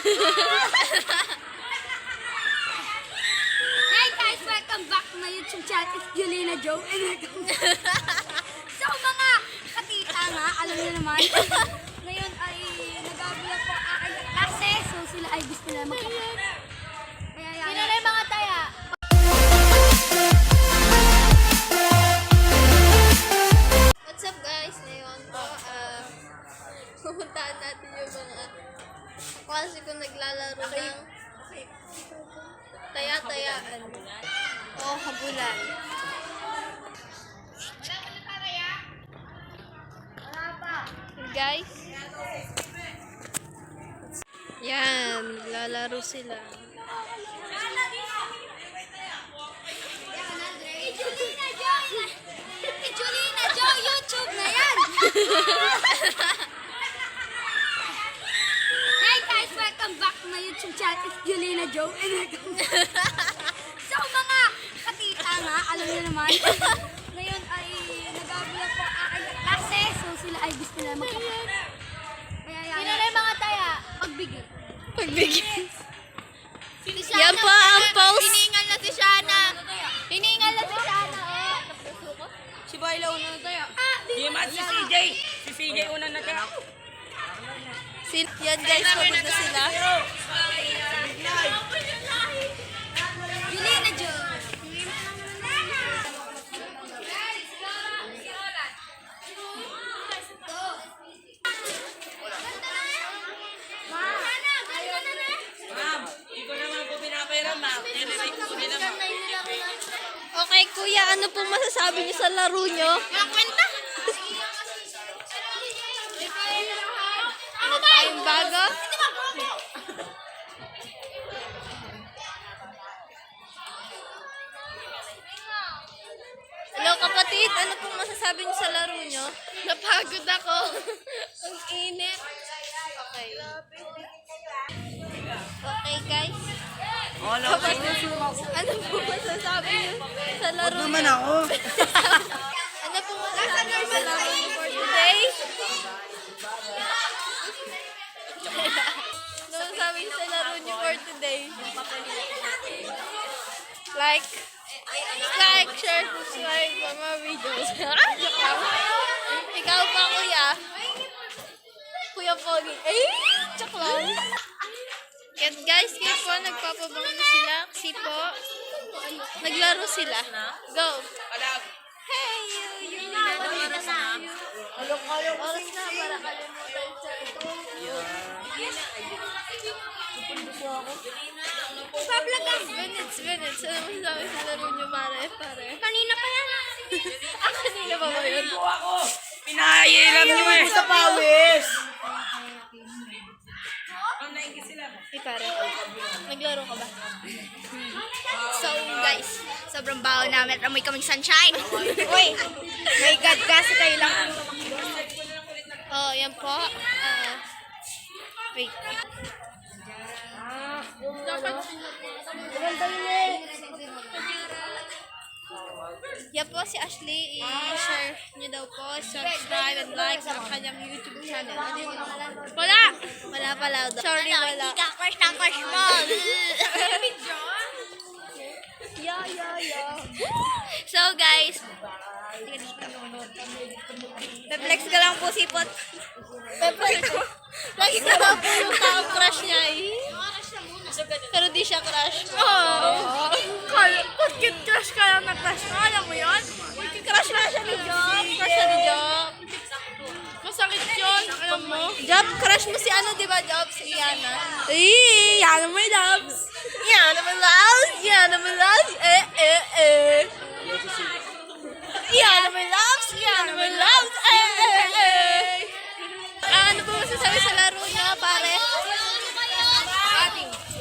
Hey guys, welcome back to my YouTube channel. It's Julina Jo. So mga katita nga, alam niyo naman, ngayon ay nag-vlog po ang aking klase. So sila ay gusto nila magkapit. Sino na yung mga taya? What's up guys? Ngayon po, pupuntahan natin yung mga klase ko naglalaro ng taya-tayaan o habulan. Guys, yan, naglalaro sila. Julina Jo, YouTube na yan! Hey guys, welcome back to my YouTube channel. It's Julina Jo. So mga katita nga, alam niyo naman, ngayon ay nag-vlog po ang aking klase. So sila ay gusto nila magkapit. Sino na yung mga taya? Pagbigay. Pagbigyan. Yan po ang post. Hiningal na si Shana. Hiningal na si Shana. Oh. Si Boyla una na tayo. Di mas si CJ. Si CJ una na tayo. Yan guys, pagod na sila. Julina Jo. Ma'am, hindi ko naman po pinapairam, ma'am. Okay kuya, ano pong masasabi niyo sa laro niyo? Ano tayong bago? Hello kapatid, ano pong masasabi niyo sa laro niyo? Napagod ako. Ang init. Okay. Okay guys. Ano po masasabi niyo sa laro niyo? Naman ako. Ano po masasabi niyo sa laro niyo for today? Ano masasabi niyo sa laro niyo for today? Like, share, subscribe sa mga videos. Joke lang. Ikaw pa kuya. Kuya Pogi. Ay, joke lang. Yan guys, kaya po nagpapabango na sila kasi po naglaro sila. Go! Hey you! Oras na para kalimutan sa ito. Minutes. Ano masasabi sa laro nyo pare? Kanina pa yan. Kanina pa ba yun? Ako! Pinahiram niyo eh. Sa pawis! Hey pare, naglaro ka ba? So guys, sobrang baho namin. Amoy kaming sunshine. Uy, my God, kasi kayo lang. Oh, yan po. Wait. Yan po si Ashley. I-share niyo daw po. Subscribe and like sa kanyang YouTube channel. Wala! Wala pala daw. Sorry, wala. Hindi ka crush ng crush mo. Yeah. So guys, Peplex ka lang po, sipot. Peplex ko. Lagi ka lang po yung taong crush niya eh. Pero di siya crush. Oh. Bakit crush ka lang na crush mo? Alam mo yun? Crush na siya ni Job. Crush siya ni Job. Masakit yun. Alam mo? Job, crush mo si ano, di ba Job? Si Iana. Eh, Iana mo yung loves. Iana mo loves. Iana mo loves. Iana mo